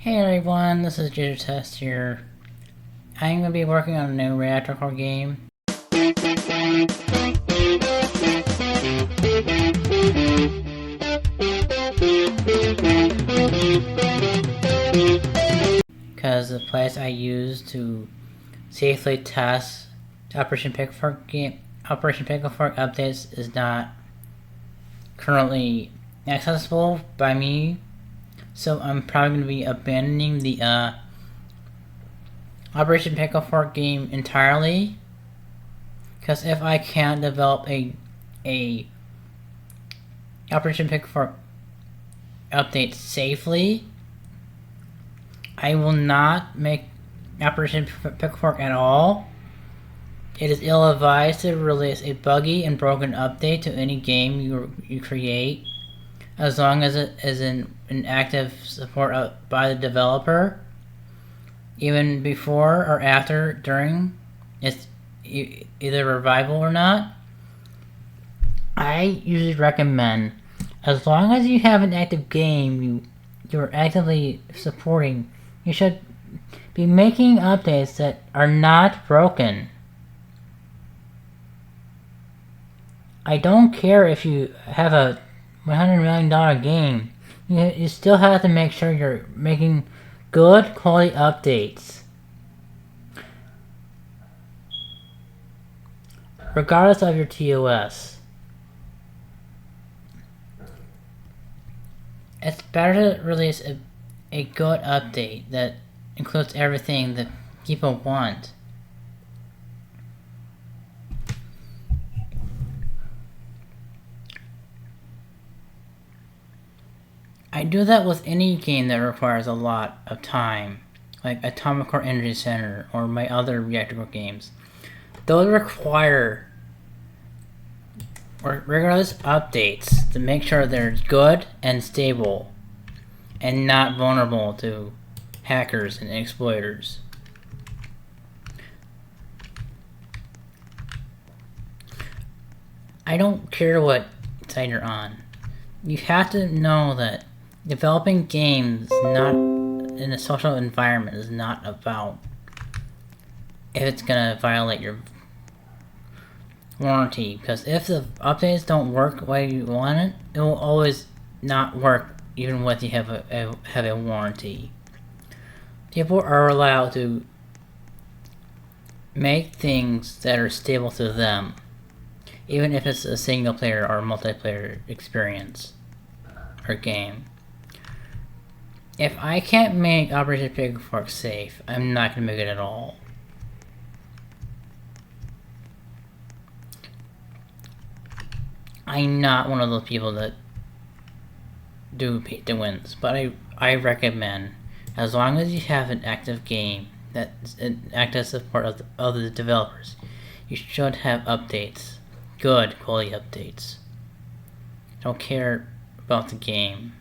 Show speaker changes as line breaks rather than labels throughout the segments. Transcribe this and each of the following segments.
Hey everyone, this is Jay Sirtest here. I'm going to be working on a new reactor core game. Because the place I use to safely test Operation Pickle Fork updates is not currently accessible by me. So I'm probably going to be abandoning the Operation Pickle Fork game entirely. Because if I can't develop a Operation Pickle Fork update safely, I will not make Operation Pickle Fork at all. It is ill-advised to release a buggy and broken update to any game you create, as long as it is in active support by the developer, even before or after, during its either revival or not. I usually recommend, as long as you have an active game you're actively supporting, you should be making updates that are not broken. I don't care if you have a $100 million game, you still have to make sure you're making good quality updates, regardless of your TOS. It's better to release a good update that includes everything that people want. I do that with any game that requires a lot of time, like Atomic Core Energy Center or my other reactor core games. Those require rigorous updates to make sure they're good and stable and not vulnerable to hackers and exploiters. I don't care what side you're on. You have to know that developing games not in a social environment is not about if it's gonna violate your warranty, because if the updates don't work the way you want it, it will always not work even when you have a warranty. People are allowed to make things that are stable to them, even if it's a single player or multiplayer experience or game. If I can't make Operation Pickle Fork safe, I'm not going to make it at all. I'm not one of those people that do pay to wins, but I recommend, as long as you have an active game that's an active support of the developers, you should have updates, good quality updates. Don't care about the game.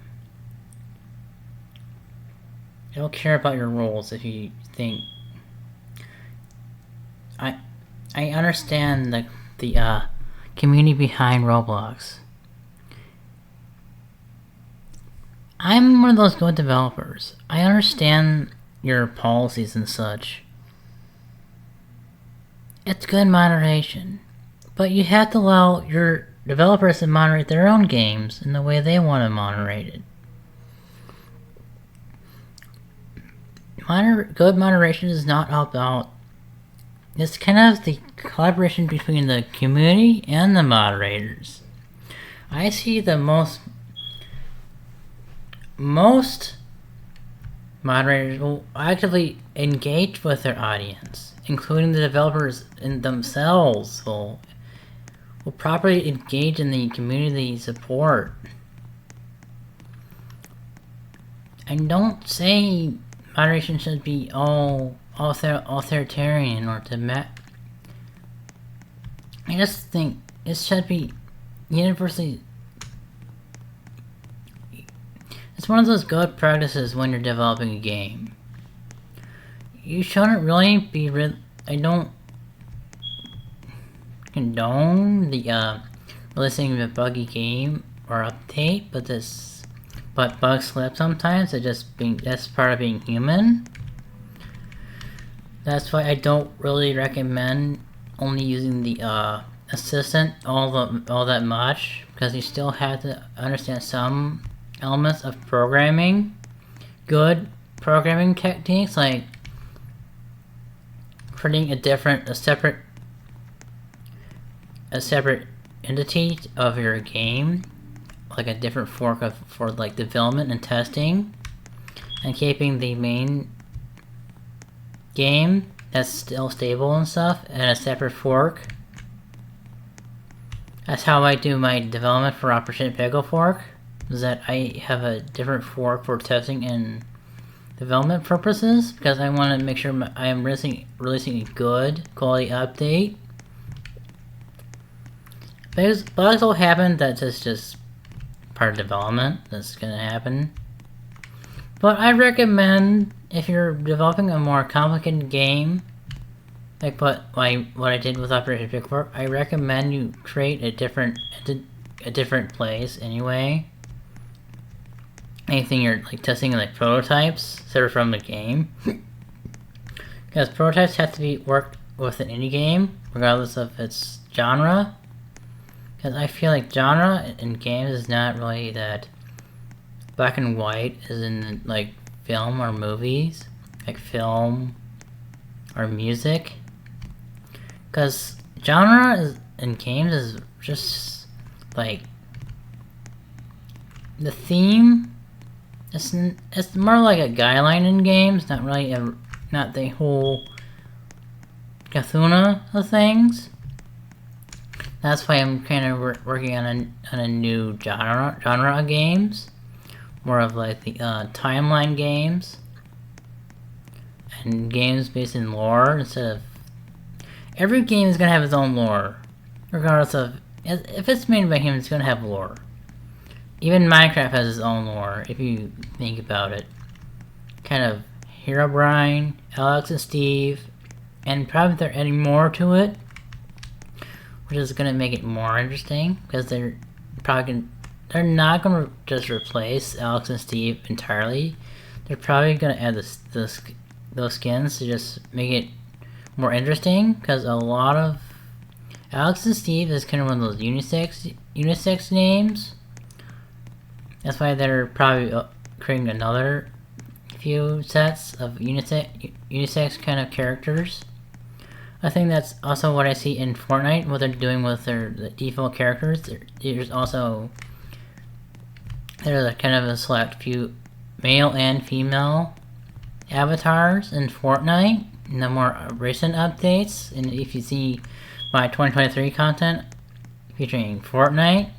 I don't care about your rules if you think. I understand the community behind Roblox. I'm one of those good developers. I understand your policies and such. It's good moderation, but you have to allow your developers to moderate their own games in the way they want to moderate it. Good moderation is not about. It's kind of the collaboration between the community and the moderators. I see the most moderators will actively engage with their audience, including the developers in themselves will properly engage in the community support. And don't say moderation should be all authoritarian or I just think it should be universally. It's one of those good practices when you're developing a game. You shouldn't really be. I don't condone the releasing of a buggy game or update, but but bugs slip sometimes. That's part of being human. That's why I don't really recommend only using the assistant all that much, because you still have to understand some elements of programming. Good programming techniques like creating a separate entity of your game, like a different fork for like development and testing, and keeping the main game that's still stable and stuff, and a separate fork. That's how I do my development for Operation Pickle Fork, is that I have a different fork for testing and development purposes, because I want to make sure I am releasing a good quality update. Bugs will happen, that's just part of development, that's gonna happen. But I recommend, if you're developing a more complicated game, like what I did with Operation Pickle Fork, I recommend you create a different place anyway. Anything you're like testing like prototypes, separate from the game, because prototypes have to be worked with an indie game, regardless of its genre. Because I feel like genre in games is not really that black and white as in like film or movies, like film or music. Because genre in games is just like the theme. It's more like a guideline in games, not really not the whole Cthulhu of things. That's why I'm kind of working on a new genre of games, more of like the timeline games, and games based in lore instead of. Every game is gonna have its own lore, regardless of if it's made by humans. It's gonna have lore. Even Minecraft has its own lore, if you think about it. Kind of Herobrine, Alex and Steve, and probably they're adding more to it, which is gonna make it more interesting, because they're not gonna just replace Alex and Steve entirely. They're probably gonna add those skins to just make it more interesting, because a lot of Alex and Steve is kind of one of those unisex names. That's why they're probably creating another few sets of unisex kind of characters. I think that's also what I see in Fortnite, what they're doing with the default characters. There's a kind of a select few male and female avatars in Fortnite in the more recent updates. And if you see my 2023 content featuring Fortnite,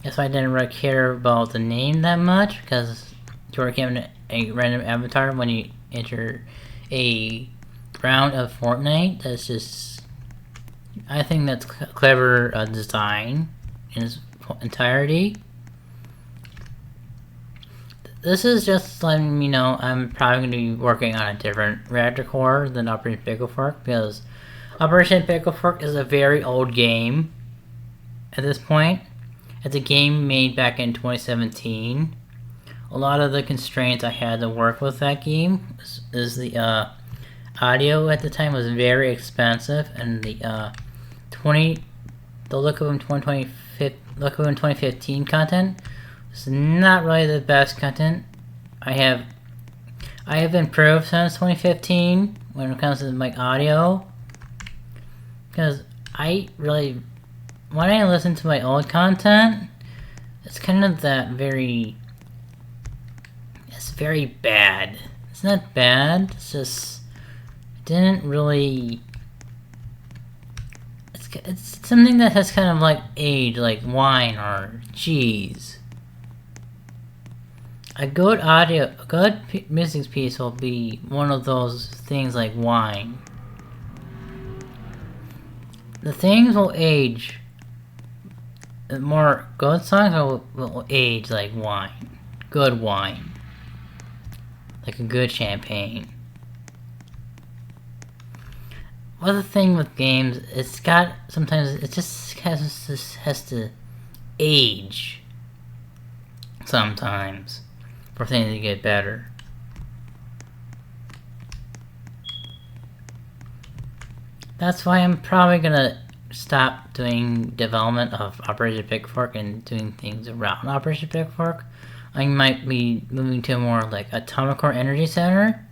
that's why I didn't really care about the name that much, because you were given a random avatar when you enter a round of Fortnite. That's just, I think that's clever design in its entirety. This is just letting me know I'm probably going to be working on a different reactor core than Operation Pickle Fork, because Operation Pickle Fork is a very old game at this point. It's a game made back in 2017. A lot of the constraints I had to work with that game is the audio at the time was very expensive, and the Look of 2015 content was not really the best content. I have improved since 2015 when it comes to my audio, because when I listen to my old content, it's kind of it's very bad. It's not bad, it's just, it didn't really, it's something that has kind of like aged like wine or cheese. A good music piece will be one of those things like wine. The things will age. The more good songs will age like wine. Good wine. Like a good champagne. Well, the thing with games, sometimes it just has to age. sometimes for things to get better. That's why I'm probably gonna stop doing development of Operation Pickle Fork and doing things around Operation Pickle Fork. I might be moving to more like Atomic Core Energy Center.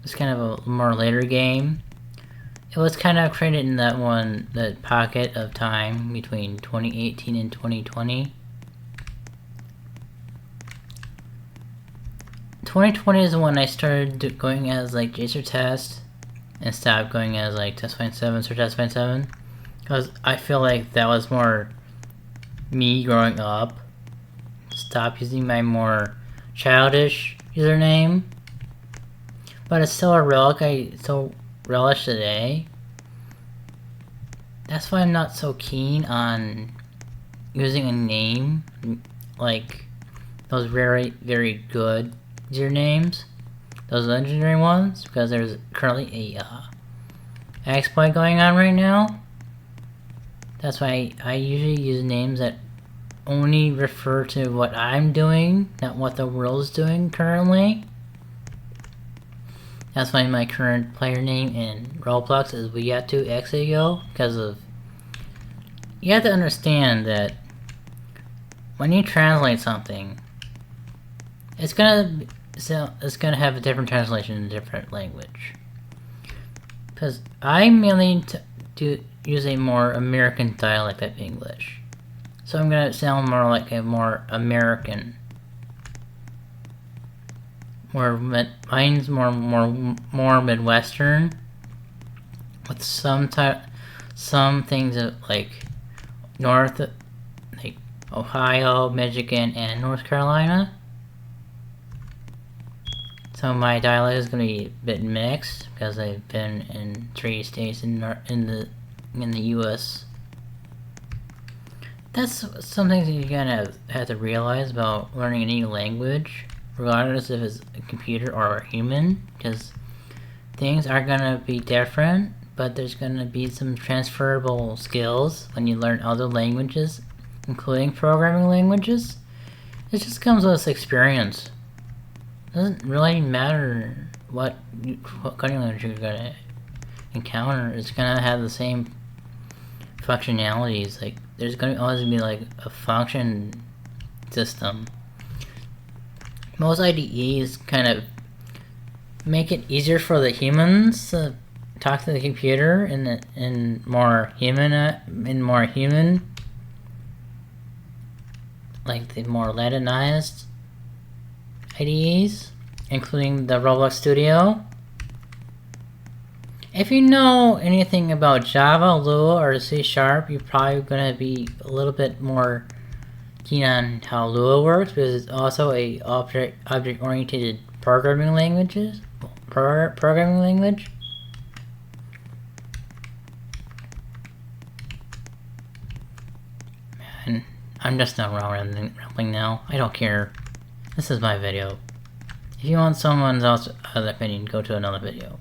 It's kind of a more later game. It was kind of created in that pocket of time between 2018 and 2020. 2020 is when I started going as like Jay Sirtest and stopped going as like Test.7 or Test.7, because I feel like that was more me growing up. Stop using my more childish username, but it's still a relic I still relish today. That's why I'm not so keen on using a name like those very, very good usernames, those legendary ones, because there's currently a exploit going on right now. That's why I usually use names that only refer to what I'm doing, not what the world's doing currently. That's why my current player name in Roblox is Weyatu because of... You have to understand that when you translate something, it's gonna have a different translation in a different language. Because I mainly use a more American dialect of English. So I'm gonna sound more like a more American. Mine's more Midwestern, with some things of like North, like Ohio, Michigan, and North Carolina. So my dialect is gonna be a bit mixed because I've been in 3 states in the U.S. That's something that you're gonna have to realize about learning a new language, regardless if it's a computer or a human, because things are gonna be different, but there's gonna be some transferable skills when you learn other languages, including programming languages. It just comes with experience. It doesn't really matter what coding language you're gonna encounter. It's gonna have the same functionalities. Like there's gonna always be like a function system. Most IDEs kind of make it easier for the humans to talk to the computer in more human, like the more Latinized IDEs, including the Roblox Studio. If you know anything about Java, Lua, or C#, you're probably gonna be a little bit more keen on how Lua works, because it's also a object-oriented programming language. Man, I'm just not rambling now. I don't care. This is my video. If you want someone else's other opinion, go to another video.